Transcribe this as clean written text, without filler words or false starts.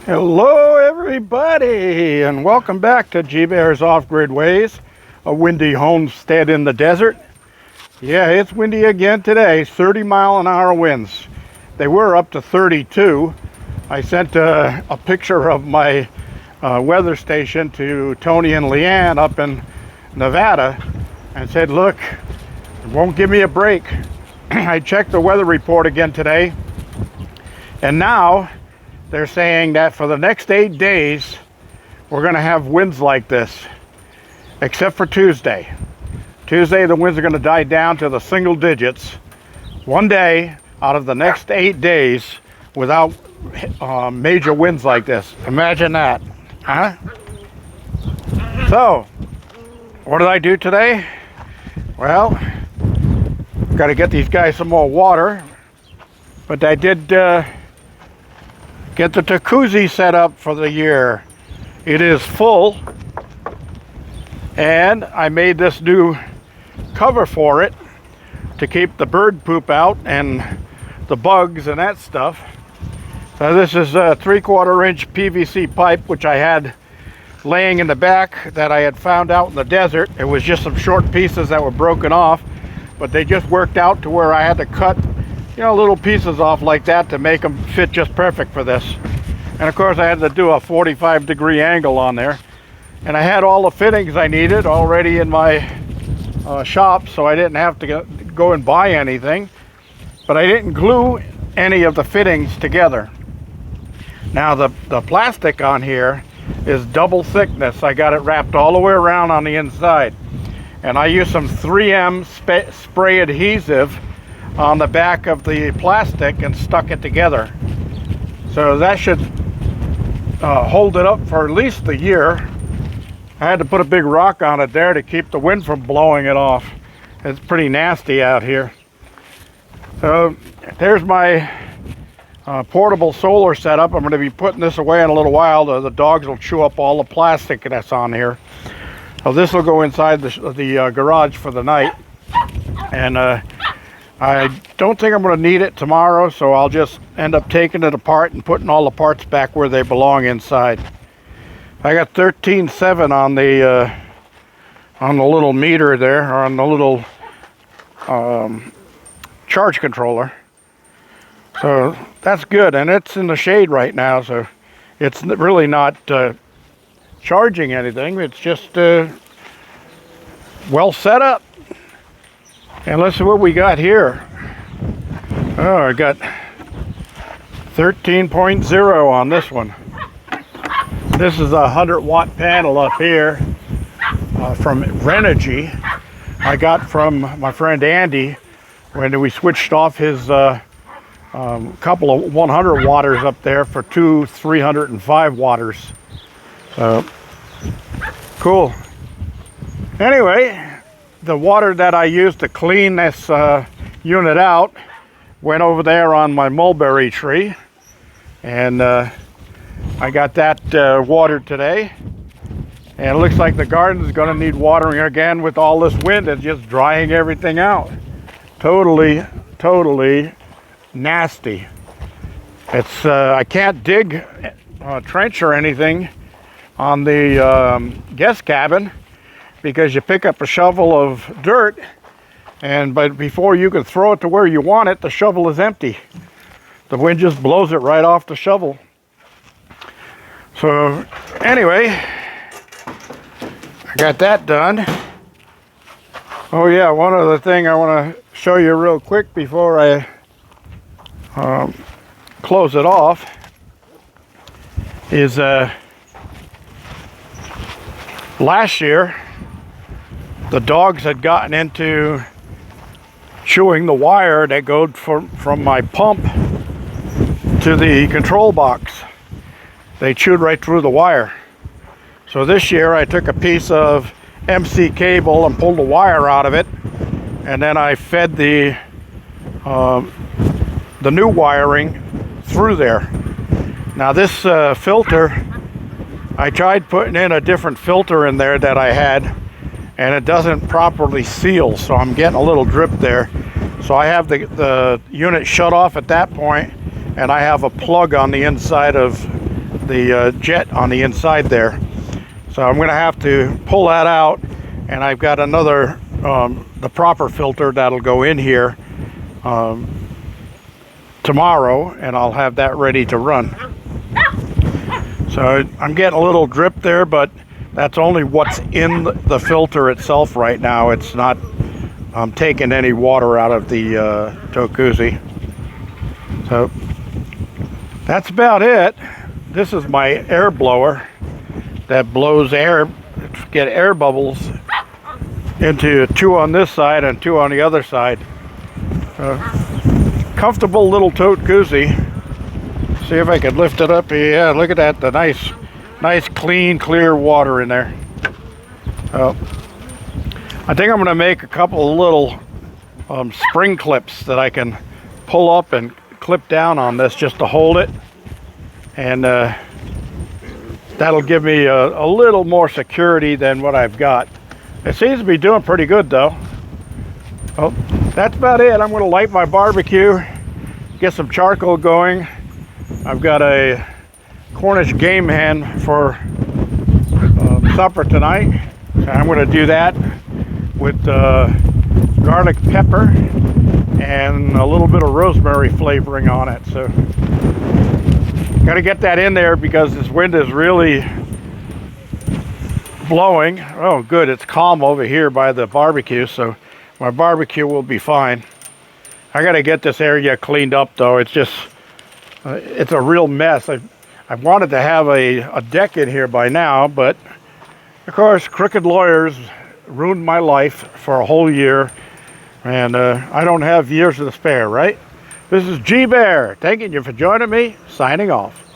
Hello everybody, and welcome back to G-Bear's Off-Grid Ways, a windy homestead in the desert. Yeah, it's windy again today, 30-mile-an-hour winds. They were up to 32. I sent a picture of my weather station to Tony and Leanne up in Nevada and said, look, it won't give me a break. I checked the weather report again today, and now they're saying that for the next 8 days, we're going to have winds like this, except for Tuesday. Tuesday, the winds are going to die down to the single digits. One day out of the next 8 days without major winds like this. Imagine that, huh? So, what did I do today? Well, got to get these guys some more water, but I did get the Tote-cuzzi set up for the year. It is full, and I made this new cover for it to keep the bird poop out and the bugs and that stuff. So this is a 3/4 inch PVC pipe, which I had laying in the back that I had found out in the desert. It was just some short pieces that were broken off, but they just worked out to where I had to cut little pieces off like that to make them fit just perfect for this. And of course I had to do a 45-degree angle on there. And I had all the fittings I needed already in my shop, so I didn't have to go and buy anything. But I didn't glue any of the fittings together. Now the plastic on here is double thickness. I got it wrapped all the way around on the inside. And I used some 3M spray adhesive on the back of the plastic and stuck it together. So that should hold it up for at least a year. I had to put a big rock on it there to keep the wind from blowing it off. It's pretty nasty out here. So there's my portable solar setup. I'm going to be putting this away in a little while. The dogs will chew up all the plastic that's on here. So this will go inside the garage for the night. And I don't think I'm going to need it tomorrow, so I'll just end up taking it apart and putting all the parts back where they belong inside. I got 13.7 on the little meter there, or on the little charge controller. So that's good, and it's in the shade right now, so it's really not charging anything. It's just well set up. And let's see what we got here. Oh, I got 13.0 on this one. This is a 100-watt panel up here from Renogy. I got from my friend Andy when we switched off his couple of 100 watters up there for two 305 watters. So, cool. Anyway, the water that I used to clean this unit out went over there on my mulberry tree, and I got that watered today, and it looks like the garden is going to need watering again with all this wind and just drying everything out. Totally nasty. It's I can't dig a trench or anything on the guest cabin, because you pick up a shovel of dirt, but before you can throw it to where you want it, the shovel is empty. The wind just blows it right off the shovel. So anyway, I got that done. Oh yeah, one other thing I want to show you real quick before I close it off is last year the dogs had gotten into chewing the wire that goes from my pump to the control box. They chewed right through the wire. So this year I took a piece of MC cable and pulled the wire out of it, and then I fed the new wiring through there. Now this filter, I tried putting in a different filter in there that I had, and it doesn't properly seal, so I'm getting a little drip there. So I have the unit shut off at that point, and I have a plug on the inside of the jet on the inside there. So I'm going to have to pull that out, and I've got another, the proper filter that'll go in here tomorrow, and I'll have that ready to run. So I'm getting a little drip there, but that's only what's in the filter itself right now. It's not taking any water out of the Tote-cuzzi. So that's about it. This is my air blower that blows air, get air bubbles into 2 on this side and 2 on the other side. Comfortable little Tote-cuzzi. See if I can lift it up. Yeah, look at that, the nice clean clear water in there. I think I'm going to make a couple of little spring clips that I can pull up and clip down on this just to hold it, and that'll give me a little more security than what I've got. It seems to be doing pretty good though. Oh, that's about it. I'm going to light my barbecue, get some charcoal going. I've got a Cornish game hen for supper tonight. So I'm going to do that with garlic pepper and a little bit of rosemary flavoring on it. So got to get that in there because this wind is really blowing. Oh good, it's calm over here by the barbecue, so my barbecue will be fine. I got to get this area cleaned up though. It's just it's a real mess. I wanted to have a deck in here by now, but of course crooked lawyers ruined my life for a whole year, and I don't have years to spare, right? This is G Bear, thanking you for joining me, signing off.